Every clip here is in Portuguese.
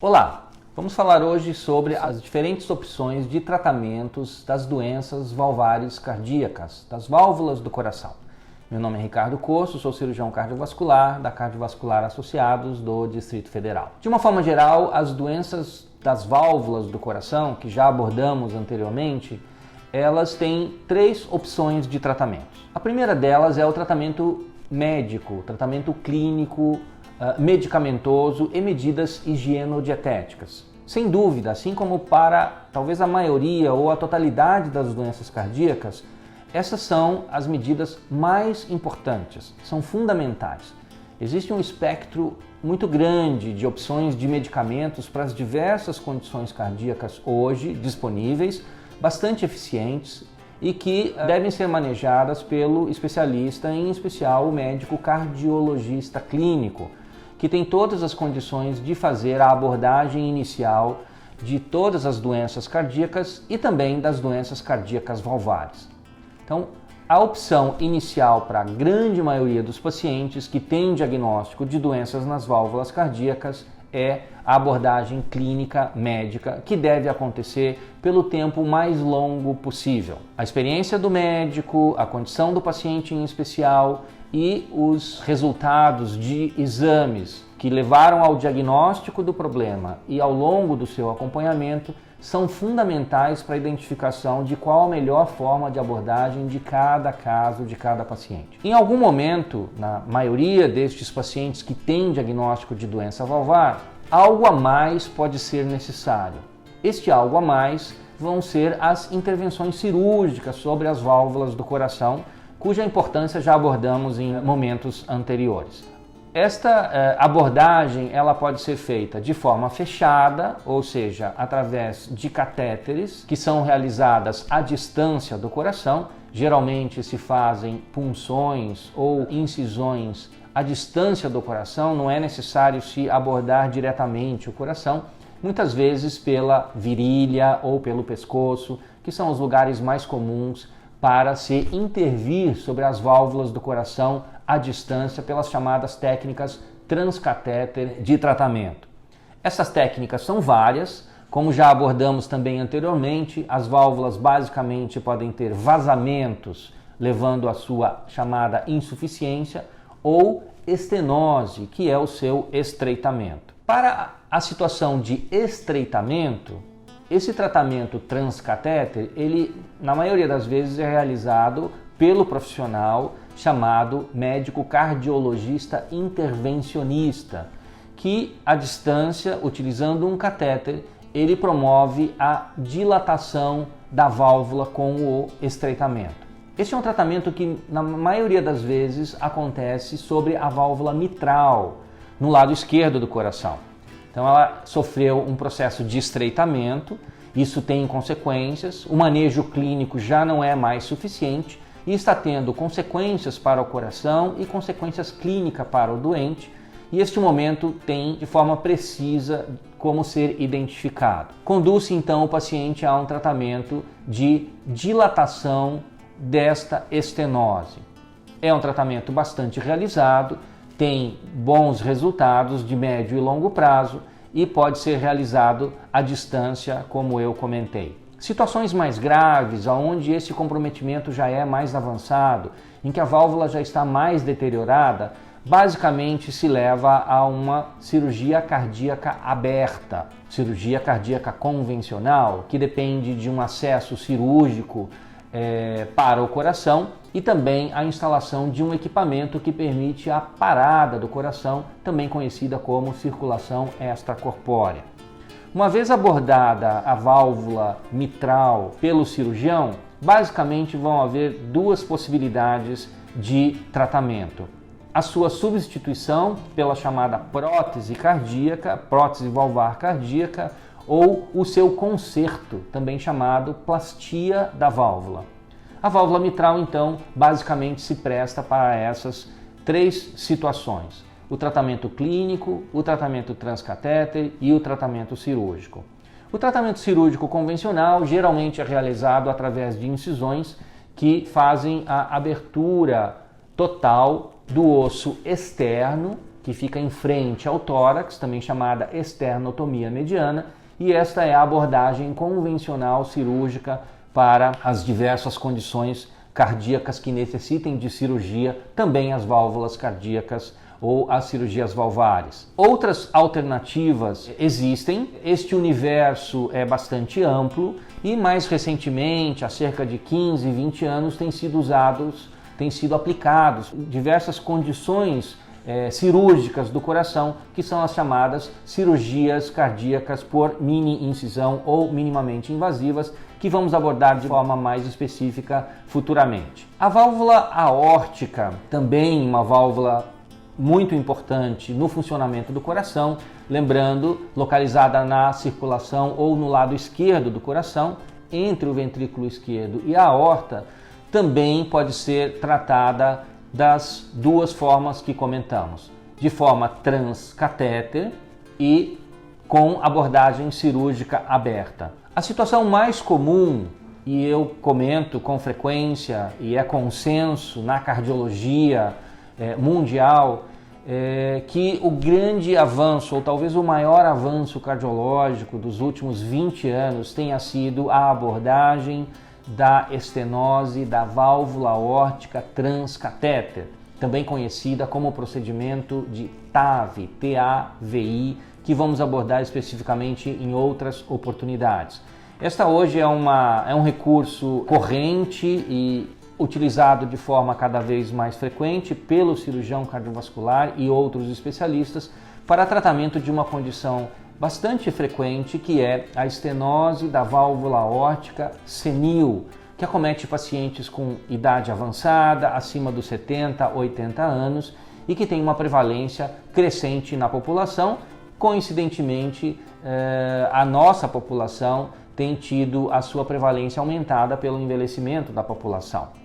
Olá, vamos falar hoje sobre as diferentes opções de tratamentos das doenças valvares cardíacas, das válvulas do coração. Meu nome é Ricardo Coço, sou cirurgião cardiovascular da Cardiovascular Associados do Distrito Federal. De uma forma geral, as doenças das válvulas do coração, que já abordamos anteriormente, elas têm três opções de tratamento. A primeira delas é o tratamento médico, tratamento clínico, medicamentoso e medidas higienodietéticas. Sem dúvida, assim como para talvez a maioria ou a totalidade das doenças cardíacas, essas são as medidas mais importantes, são fundamentais. Existe um espectro muito grande de opções de medicamentos para as diversas condições cardíacas hoje disponíveis, bastante eficientes e que devem ser manejadas pelo especialista, em especial o médico cardiologista clínico, que tem todas as condições de fazer a abordagem inicial de todas as doenças cardíacas e também das doenças cardíacas valvares. Então, a opção inicial para a grande maioria dos pacientes que têm diagnóstico de doenças nas válvulas cardíacas é a abordagem clínica médica, que deve acontecer pelo tempo mais longo possível. A experiência do médico, a condição do paciente em especial e os resultados de exames que levaram ao diagnóstico do problema e ao longo do seu acompanhamento são fundamentais para a identificação de qual a melhor forma de abordagem de cada caso, de cada paciente. Em algum momento, na maioria destes pacientes que têm diagnóstico de doença valvar, algo a mais pode ser necessário. Este algo a mais vão ser as intervenções cirúrgicas sobre as válvulas do coração, cuja importância já abordamos em momentos anteriores. Esta abordagem ela pode ser feita de forma fechada, ou seja, através de catéteres que são realizadas à distância do coração. Geralmente se fazem punções ou incisões à distância do coração, não é necessário se abordar diretamente o coração, muitas vezes pela virilha ou pelo pescoço, que são os lugares mais comuns para se intervir sobre as válvulas do coração à distância pelas chamadas técnicas transcatéter de tratamento. Essas técnicas são várias, como já abordamos também anteriormente, as válvulas basicamente podem ter vazamentos, levando à sua chamada insuficiência, ou estenose, que é o seu estreitamento. Para a situação de estreitamento, esse tratamento transcatéter, ele na maioria das vezes é realizado pelo profissional chamado médico cardiologista intervencionista, que à distância, utilizando um catéter, ele promove a dilatação da válvula com o estreitamento. Este é um tratamento que na maioria das vezes acontece sobre a válvula mitral, no lado esquerdo do coração. Então ela sofreu um processo de estreitamento, isso tem consequências, o manejo clínico já não é mais suficiente e está tendo consequências para o coração e consequências clínicas para o doente, e este momento tem de forma precisa como ser identificado. Conduz-se então o paciente a um tratamento de dilatação desta estenose. É um tratamento bastante realizado, tem bons resultados de médio e longo prazo e pode ser realizado à distância, como eu comentei. Situações mais graves, onde esse comprometimento já é mais avançado, em que a válvula já está mais deteriorada, basicamente se leva a uma cirurgia cardíaca aberta, cirurgia cardíaca convencional, que depende de um acesso cirúrgico para o coração e também a instalação de um equipamento que permite a parada do coração, também conhecida como circulação extracorpórea. Uma vez abordada a válvula mitral pelo cirurgião, basicamente vão haver duas possibilidades de tratamento. A sua substituição pela chamada prótese cardíaca, prótese valvar cardíaca, ou o seu conserto, também chamado plastia da válvula. A válvula mitral, então, basicamente se presta para essas três situações: o tratamento clínico, o tratamento transcatéter e o tratamento cirúrgico. O tratamento cirúrgico convencional geralmente é realizado através de incisões que fazem a abertura total do osso externo que fica em frente ao tórax, também chamada esternotomia mediana, e esta é a abordagem convencional cirúrgica para as diversas condições cardíacas que necessitem de cirurgia, também as válvulas cardíacas ou as cirurgias valvares. Outras alternativas existem, este universo é bastante amplo e mais recentemente, há cerca de 15, 20 anos, têm sido aplicados diversas condições cirúrgicas do coração, que são as chamadas cirurgias cardíacas por mini incisão ou minimamente invasivas, que vamos abordar de forma mais específica futuramente. A válvula aórtica, também uma válvula muito importante no funcionamento do coração, lembrando, localizada na circulação ou no lado esquerdo do coração, entre o ventrículo esquerdo e a aorta, também pode ser tratada das duas formas que comentamos, de forma transcatéter e com abordagem cirúrgica aberta. A situação mais comum, e eu comento com frequência, e é consenso na cardiologia mundial, que o grande avanço, ou talvez o maior avanço cardiológico dos últimos 20 anos tenha sido a abordagem da estenose da válvula aórtica transcatéter, também conhecida como procedimento de TAVI, T-A-V-I, que vamos abordar especificamente em outras oportunidades. Esta hoje é um recurso corrente e utilizado de forma cada vez mais frequente pelo cirurgião cardiovascular e outros especialistas para tratamento de uma condição bastante frequente, que é a estenose da válvula aórtica senil, que acomete pacientes com idade avançada, acima dos 70, 80 anos, e que tem uma prevalência crescente na população. Coincidentemente, a nossa população tem tido a sua prevalência aumentada pelo envelhecimento da população.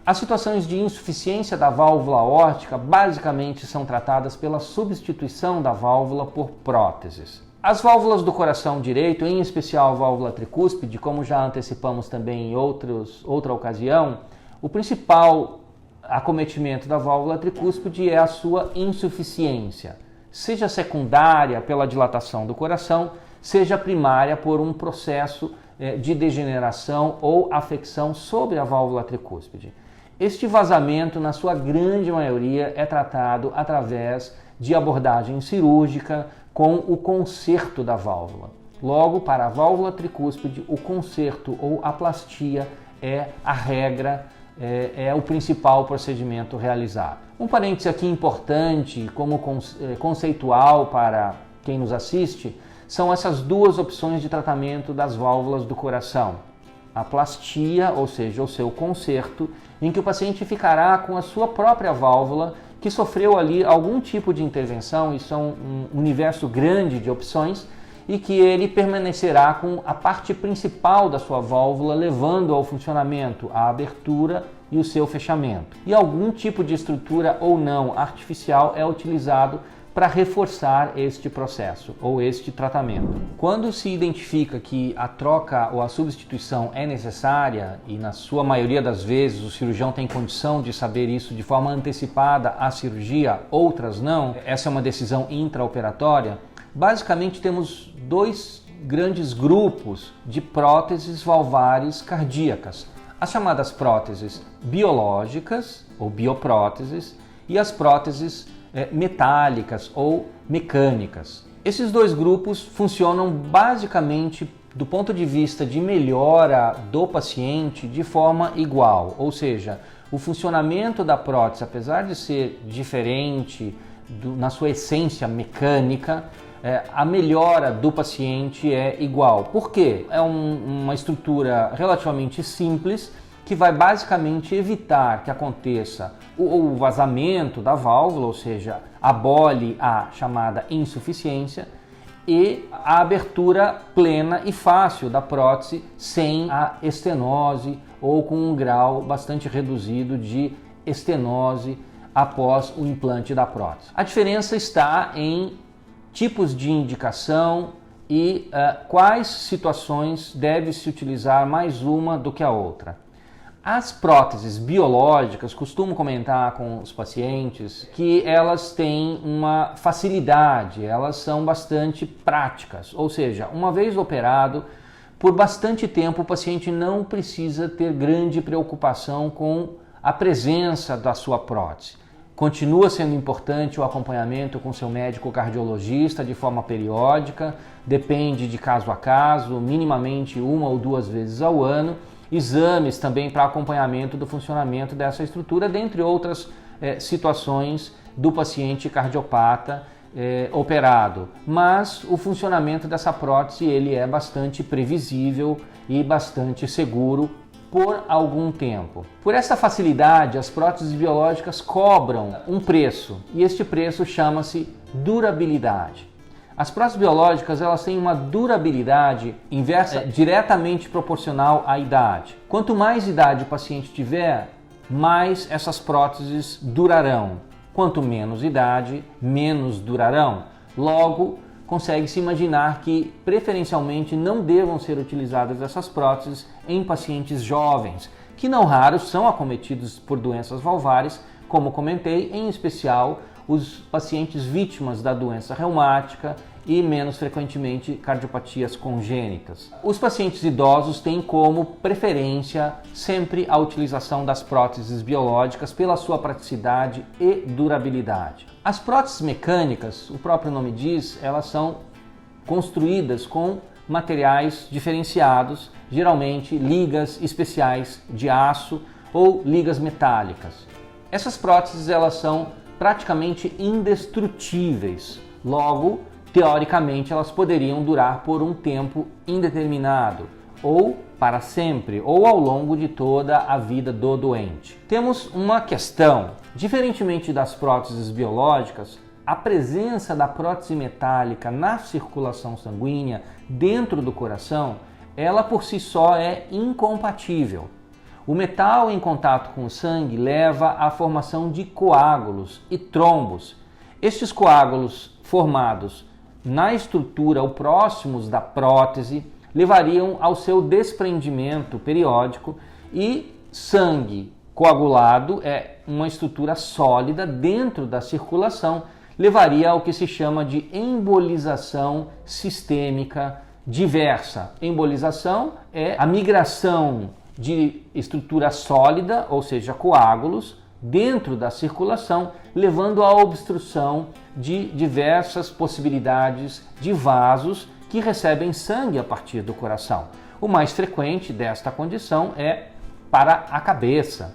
As situações de insuficiência da válvula aórtica basicamente são tratadas pela substituição da válvula por próteses. As válvulas do coração direito, em especial a válvula tricúspide, como já antecipamos também em outra ocasião, o principal acometimento da válvula tricúspide é a sua insuficiência, seja secundária pela dilatação do coração, seja primária por um processo de degeneração ou afecção sobre a válvula tricúspide. Este vazamento, na sua grande maioria, é tratado através de abordagem cirúrgica com o conserto da válvula. Logo, para a válvula tricúspide, o conserto ou aplastia é a regra, é o principal procedimento realizado. Um parêntese aqui importante, como conceitual para quem nos assiste, são essas duas opções de tratamento das válvulas do coração. A plastia, ou seja, o seu conserto, em que o paciente ficará com a sua própria válvula, que sofreu ali algum tipo de intervenção, e são um universo grande de opções, e que ele permanecerá com a parte principal da sua válvula, levando ao funcionamento a abertura e o seu fechamento. E algum tipo de estrutura ou não artificial é utilizado para reforçar este processo ou este tratamento. Quando se identifica que a troca ou a substituição é necessária, e na sua maioria das vezes o cirurgião tem condição de saber isso de forma antecipada à cirurgia, outras não, essa é uma decisão intraoperatória, basicamente temos dois grandes grupos de próteses valvares cardíacas. As chamadas próteses biológicas ou biopróteses e as próteses metálicas ou mecânicas. Esses dois grupos funcionam basicamente do ponto de vista de melhora do paciente de forma igual, ou seja, o funcionamento da prótese, apesar de ser diferente na sua essência mecânica, a melhora do paciente é igual. Por quê? É uma estrutura relativamente simples que vai basicamente evitar que aconteça o vazamento da válvula, ou seja, abole a chamada insuficiência, e a abertura plena e fácil da prótese sem a estenose ou com um grau bastante reduzido de estenose após o implante da prótese. A diferença está em tipos de indicação e quais situações deve-se utilizar mais uma do que a outra. As próteses biológicas, costumo comentar com os pacientes que elas têm uma facilidade, elas são bastante práticas, ou seja, uma vez operado, por bastante tempo o paciente não precisa ter grande preocupação com a presença da sua prótese. Continua sendo importante o acompanhamento com seu médico cardiologista de forma periódica, depende de caso a caso, minimamente 1 ou 2 vezes ao ano. Exames também para acompanhamento do funcionamento dessa estrutura, dentre outras situações do paciente cardiopata operado. Mas o funcionamento dessa prótese ele é bastante previsível e bastante seguro por algum tempo. Por essa facilidade, as próteses biológicas cobram um preço e este preço chama-se durabilidade. As próteses biológicas elas têm uma durabilidade inversa diretamente proporcional à idade. Quanto mais idade o paciente tiver, mais essas próteses durarão. Quanto menos idade, menos durarão. Logo, consegue-se imaginar que preferencialmente não devam ser utilizadas essas próteses em pacientes jovens, que não raros são acometidos por doenças valvares, como comentei, em especial os pacientes vítimas da doença reumática e, menos frequentemente, cardiopatias congênitas. Os pacientes idosos têm como preferência sempre a utilização das próteses biológicas pela sua praticidade e durabilidade. As próteses mecânicas, o próprio nome diz, elas são construídas com materiais diferenciados, geralmente ligas especiais de aço ou ligas metálicas. Essas próteses elas são praticamente indestrutíveis, logo, teoricamente, elas poderiam durar por um tempo indeterminado, ou para sempre, ou ao longo de toda a vida do doente. Temos uma questão: diferentemente das próteses biológicas, a presença da prótese metálica na circulação sanguínea dentro do coração, ela por si só é incompatível. O metal em contato com o sangue leva à formação de coágulos e trombos. Estes coágulos formados na estrutura ou próximos da prótese levariam ao seu desprendimento periódico, e sangue coagulado é uma estrutura sólida dentro da circulação, levaria ao que se chama de embolização sistêmica diversa. Embolização é a migração de estrutura sólida, ou seja, coágulos, dentro da circulação, levando à obstrução de diversas possibilidades de vasos que recebem sangue a partir do coração. O mais frequente desta condição é para a cabeça,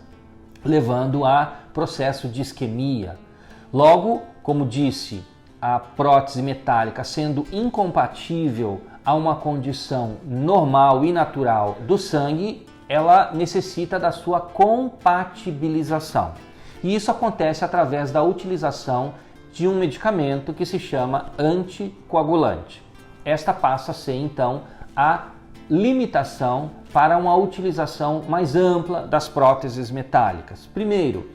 levando a processo de isquemia. Logo, como disse, a prótese metálica sendo incompatível a uma condição normal e natural do sangue, ela necessita da sua compatibilização. E isso acontece através da utilização de um medicamento que se chama anticoagulante. Esta passa a ser, então, a limitação para uma utilização mais ampla das próteses metálicas. Primeiro,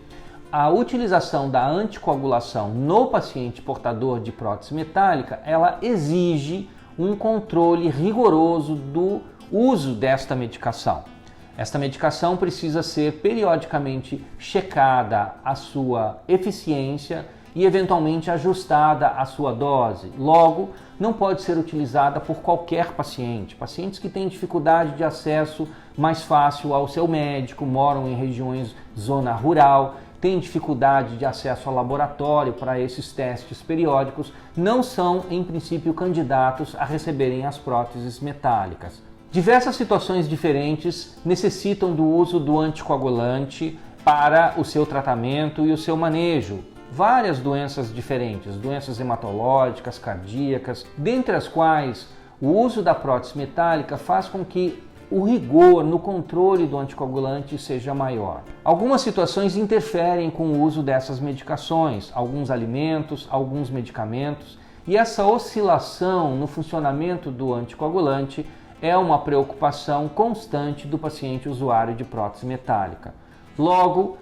a utilização da anticoagulação no paciente portador de prótese metálica, ela exige um controle rigoroso do uso desta medicação. Esta medicação precisa ser periodicamente checada a sua eficiência e eventualmente ajustada a sua dose. Logo, não pode ser utilizada por qualquer paciente. Pacientes que têm dificuldade de acesso mais fácil ao seu médico, moram em regiões zona rural, têm dificuldade de acesso ao laboratório para esses testes periódicos, não são, em princípio, candidatos a receberem as próteses metálicas. Diversas situações diferentes necessitam do uso do anticoagulante para o seu tratamento e o seu manejo. Várias doenças diferentes, doenças hematológicas, cardíacas, dentre as quais o uso da prótese metálica faz com que o rigor no controle do anticoagulante seja maior. Algumas situações interferem com o uso dessas medicações, alguns alimentos, alguns medicamentos, e essa oscilação no funcionamento do anticoagulante é uma preocupação constante do paciente usuário de prótese metálica. Logo,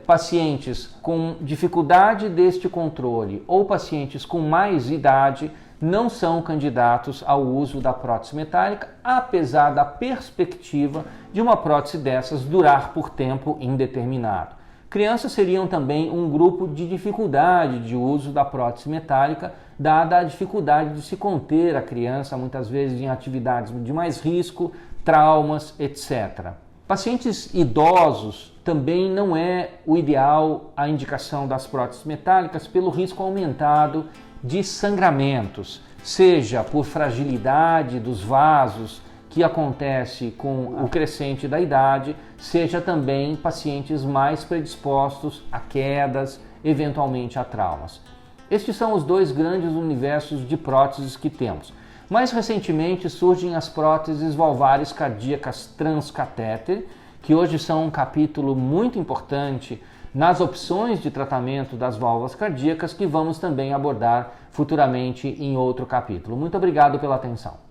pacientes com dificuldade deste controle ou pacientes com mais idade não são candidatos ao uso da prótese metálica, apesar da perspectiva de uma prótese dessas durar por tempo indeterminado. Crianças seriam também um grupo de dificuldade de uso da prótese metálica, dada a dificuldade de se conter a criança, muitas vezes em atividades de mais risco, traumas, etc. Pacientes idosos também não é o ideal a indicação das próteses metálicas pelo risco aumentado de sangramentos, seja por fragilidade dos vasos que acontece com o crescente da idade, seja também pacientes mais predispostos a quedas, eventualmente a traumas. Estes são os dois grandes universos de próteses que temos. Mais recentemente surgem as próteses valvares cardíacas transcatéter, que hoje são um capítulo muito importante nas opções de tratamento das válvulas cardíacas, que vamos também abordar futuramente em outro capítulo. Muito obrigado pela atenção.